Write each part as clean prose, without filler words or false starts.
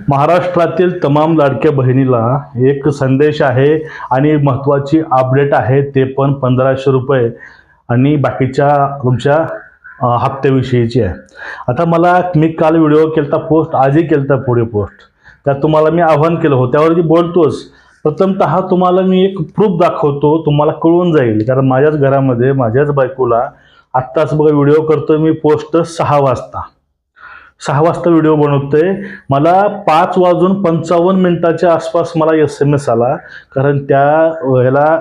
महाराष्ट्रातील तमाम लाडक्या बहिणीला एक संदेश आहे आणि महत्त्वाची अपडेट आहे, ते पण 1500 रुपये आणि बाकीच्या तुमच्या हप्त्याविषयीची आहे. आता मी काल व्हिडिओ केलता पोस्ट, आजही केलता पुढे पोस्ट. त्यात तुम्हाला मी आव्हान केलं होतं, त्यावरती बोलतोच. प्रथमतः तुम्हाला मी एक प्रूफ दाखवतो, तुम्हाला कळून जाईल. कारण माझ्याच घरामध्ये माझ्याच बायकोला आत्ताच बघा व्हिडिओ करतोय मी पोस्ट 6 वाजता व्हिडिओ बनवतोय. मला 5:55 आसपास मला SMS आला, कारण त्या ह्याला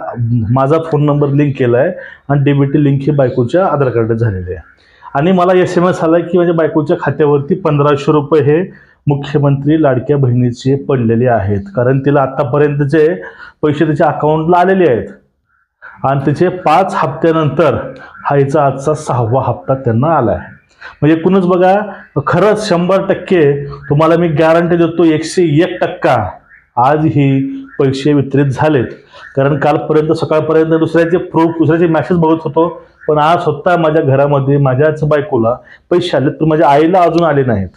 माझा फोन नंबर लिंक केला आहे आणि DBT लिंक ही बायकोच्या आधार कार्ड झालेली आहे. आणि मला SMS आला की माझ्या बायकोच्या खात्यावरती 1500 रुपये हे मुख्यमंत्री लाडक्या बहिणीचे पडलेले आहेत. कारण तिला आत्तापर्यंतचे पैसे तिच्या अकाउंटला आलेले आहेत आणि तिचे 5 हप्त्यानंतर हा हिचा आजचा 6वा हप्ता त्यांना आला आहे. म्हणजे एकूणच बघा, खरंच 100% तुम्हाला मी गॅरंटी देतो, 101% आज ही पैसे वितरित झालेत. कारण कालपर्यंत सकाळपर्यंत दुसऱ्याचे प्रूफ, दुसऱ्याचे मॅसेज बघत होतो, पण आज स्वतः माझ्या घरामध्ये माझ्याच बायकोला पैसे आलेत. पण माझ्या आईला अजून आले नाहीत.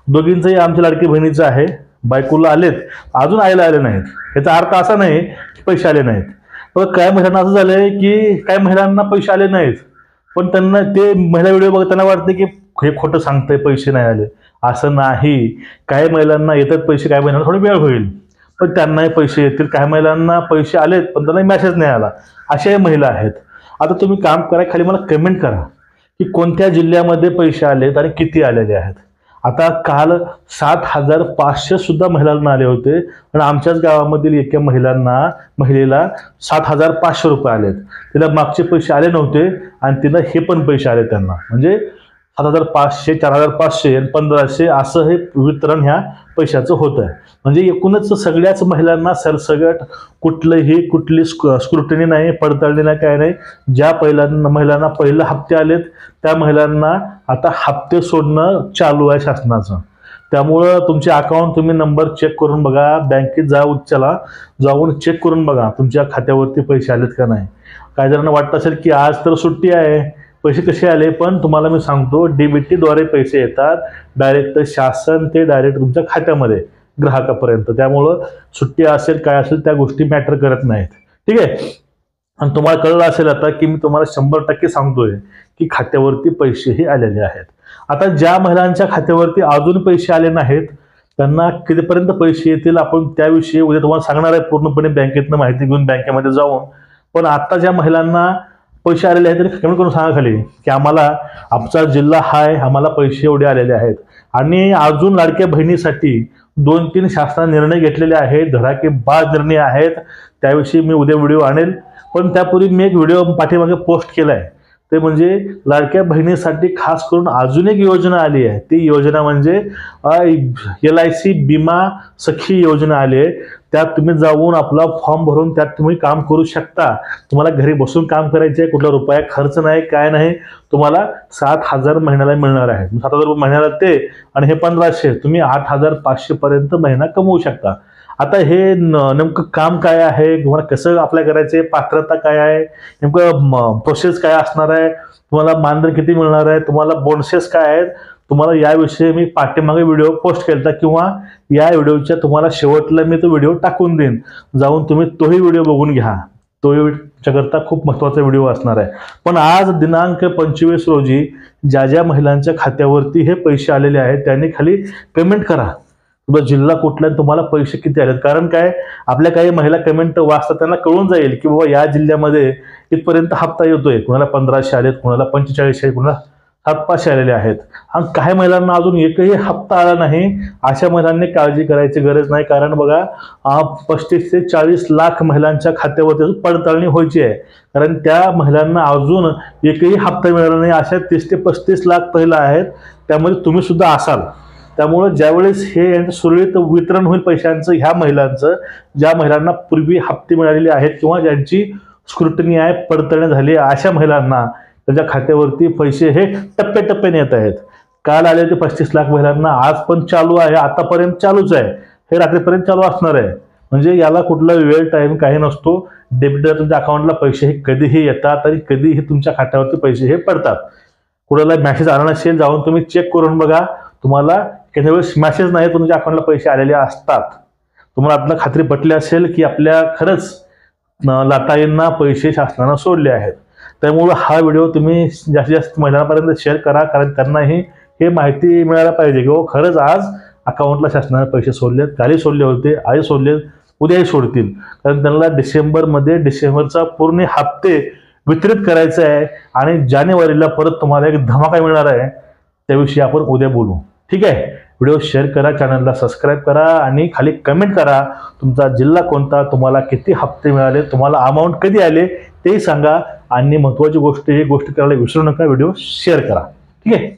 दोघींचंही आमच्या लाडकी बहिणीचं आहे, बायकोला आलेत, अजून आईला आले नाहीत. याचा अर्थ असा नाही की पैसे आले नाहीत. पण काही महिलांना असं झालंय की काही महिलांना पैसे आले नाहीत, पण त्यांना ते महिला व्हिडिओ बघताना वाटते की हे खोटं सांगतंय, पैसे नाही आले. असं नाही. काही महिलांना येतात पैसे, काही महिलांना थोडा वेळ होईल, पण त्यांनाही पैसे येतील. काही महिलांना पैसे आलेत पण त्यांना मेसेज नाही आला. अशाही महिला आहेत. आता तुम्ही काम करा, खाली मला कमेंट करा की कोणत्या जिल्ह्यामध्ये पैसे आलेत आणि किती आलेले आहेत. आता काल 7500 सुद्धा महिलांना आले होते, पण आमच्याच गावामधील एका महिलेला 7500 रुपये आलेत. तिला मागचे पैसे आले नव्हते आणि तिला हे पण पैसे आले त्यांना. म्हणजे 7500, 4500 आणि 1500 असं हे वितरण ह्या पैशाचं होत आहे. म्हणजे एकूणच सगळ्याच महिलांना सरसगट कुठली स्क्रुटनी नाही, पडताळणी नाही, काय नाही. ज्या महिलांना पहिलं हप्ते आलेत त्या महिलांना आता हप्ते सोडणं चालू आहे शासनाचं. त्यामुळं तुमचे अकाउंट तुम्ही नंबर चेक करून बघा, बँकेत जाऊन चेक करून बघा तुमच्या खात्यावरती पैसे आलेत का नाही. काही जणांना वाटत असेल की आज तर सुट्टी आहे, पैसे कसे आले, पण तुम्हाला मी सांगतो DBT द्वारे पैसे येतात डायरेक्ट. शासन ते डायरेक्ट तुमच्या खात्यामध्ये ग्राहकापर्यंत. त्यामुळं सुट्टी असेल काय असेल त्या गोष्टी मॅटर करत नाहीत. ठीक आहे. आणि तुम्हाला कळलं असेल आता की मी तुम्हाला 100% सांगतोय की खात्यावरती पैसेही आलेले आहेत. आता ज्या महिलांच्या खात्यावरती अजून पैसे आले नाहीत त्यांना कितीपर्यंत पैसे येतील आपण त्याविषयी उद्या तुम्हाला सांगणार आहे, पूर्णपणे बँकेतनं माहिती घेऊन बँकेमध्ये जाऊन. पण आता ज्या महिलांना पैसे आलेले आहेत तरी कमेंट करून सांगा खाली की आमचा जिल्हा हाय, आम्हाला पैसे एवढे आलेले आहेत. आणि अजून लाडक्या बहिणीसाठी 2-3 शासनाने निर्णय घेतलेले आहेत, धडाकेबाज निर्णय आहेत. त्याविषयी मी उद्या व्हिडिओ आणेल. पण त्यापूर्वी मी एक व्हिडिओ पाठीमागे पोस्ट केला आहे, ते म्हणजे लाडक्या बहिणीसाठी खास करून अजून एक योजना आली आहे. ती योजना म्हणजे LIC बिमा सखी योजना आली आहे. त्यात तुम्ही जाऊन आपला फॉर्म भरून त्यात तुम्ही काम करू शकता. तुम्हाला घरी बसून काम करायचे आहे, कुठला रुपया खर्च नाही, काय नाही. तुम्हाला 7000 महिन्याला मिळणार आहे. 7000 रुपये महिन्याला ते आणि हे 1500, तुम्ही 8500 पर्यंत महिना कमवू शकता. आता हे नेमकं काम काय आहे, तुम्हाला कसं अप्लाय करायचे, पात्रता काय आहे, नेमकं प्रोसेस काय असणार आहे, तुम्हाला मानधन किती मिळणार आहे, तुम्हाला बोनसेस काय आहेत, तुम्हाला याविषयी मी पाठीमागे व्हिडिओ पोस्ट केला किंवा या व्हिडिओच्या तुम्हाला शेवटला मी तो व्हिडिओ टाकून देईन. जाऊन तुम्ही तोही व्हिडिओ बघून घ्या. तो तुमच्याकरता खूप महत्त्वाचा व्हिडिओ असणार आहे. पण आज दिनांक 25 रोजी ज्या महिलांच्या खात्यावरती हे पैसे आलेले आहेत त्यांनी खाली कमेंट करा तुझा जिल्हा कुठला आणि तुम्हाला पैसे किती आलेत. कारण काय, आपल्या काही महिला कमेंट वाचतात त्यांना कळून जाईल की बाबा या जिल्ह्यामध्ये इथपर्यंत हप्ता येतोय. कुणाला 1500 आलेत, कुणाला 4500, कुणाला 7500 आलेले आहेत. आणि काही महिलांना अजून एकही हप्ता आला नाही. अशा महिलांनी काळजी करायची गरज नाही. कारण बघा 35 ते 40 लाख महिलांच्या खात्यावरती पडताळणी व्हायची आहे. कारण त्या महिलांना अजून एकही हप्ता मिळाला नाही. अशा 30 ते 35 लाख महिला आहेत, त्यामध्ये तुम्ही सुद्धा असाल. त्यामुळे ज्यावेळेस हे यांचं सुरळीत वितरण होईल पैशांचं, ह्या महिलांचं, ज्या महिलांना पूर्वी हप्ते मिळालेले आहेत किंवा ज्यांची स्क्रुटनी आहे, पडताळणी झाली, अशा महिलांना त्यांच्या खात्यावरती पैसे हे टप्प्याटप्प्याने येत आहेत. काल आले ते 35 लाख महिलांना, आज पण चालू आहे, आतापर्यंत चालूच आहे, हे रात्रीपर्यंत चालू असणार आहे. म्हणजे याला कुठला वेळ टाइम काही नसतो. डेबिट तुमच्या अकाउंटला पैसे हे कधीही येतात आणि कधीही तुमच्या खात्यावरती पैसे हे पडतात. कुणाला मेसेज आला नसेल, जाऊन तुम्ही चेक करून बघा, तुम्हाला काही वेळेस मॅसेज नाही, तुमच्या अकाउंटला पैसे आलेले असतात. तुम्हाला आपल्या खात्री पटली असेल की आपल्या खरंच लाटाईंना पैसे शासनानं सोडले आहेत. त्यामुळे हा व्हिडिओ तुम्ही जास्तीत जास्त महिलांपर्यंत शेअर करा, कारण त्यांनाही हे माहिती मिळायला पाहिजे की खरंच आज अकाउंटला शासनाने पैसे सोडलेत, कालही सोडले होते, आज सोडले, उद्याही सोडतील. कारण त्यांना डिसेंबरचा पूर्ण हप्ते वितरित करायचे आहे आणि जानेवारीला परत तुम्हाला एक धमाका मिळणार आहे. त्याविषयी आपण उद्या बोलू. ठीक आहे, व्हिडिओ शेअर करा, चॅनलला सबस्क्राईब करा आणि खाली कमेंट करा तुमचा जिल्हा कोणता, तुम्हाला किती हप्ते मिळाले, तुम्हाला अमाऊंट कधी आले तेही सांगा. आणि महत्त्वाची गोष्ट, ही गोष्ट करायला विसरू नका, व्हिडिओ शेअर करा. ठीक आहे.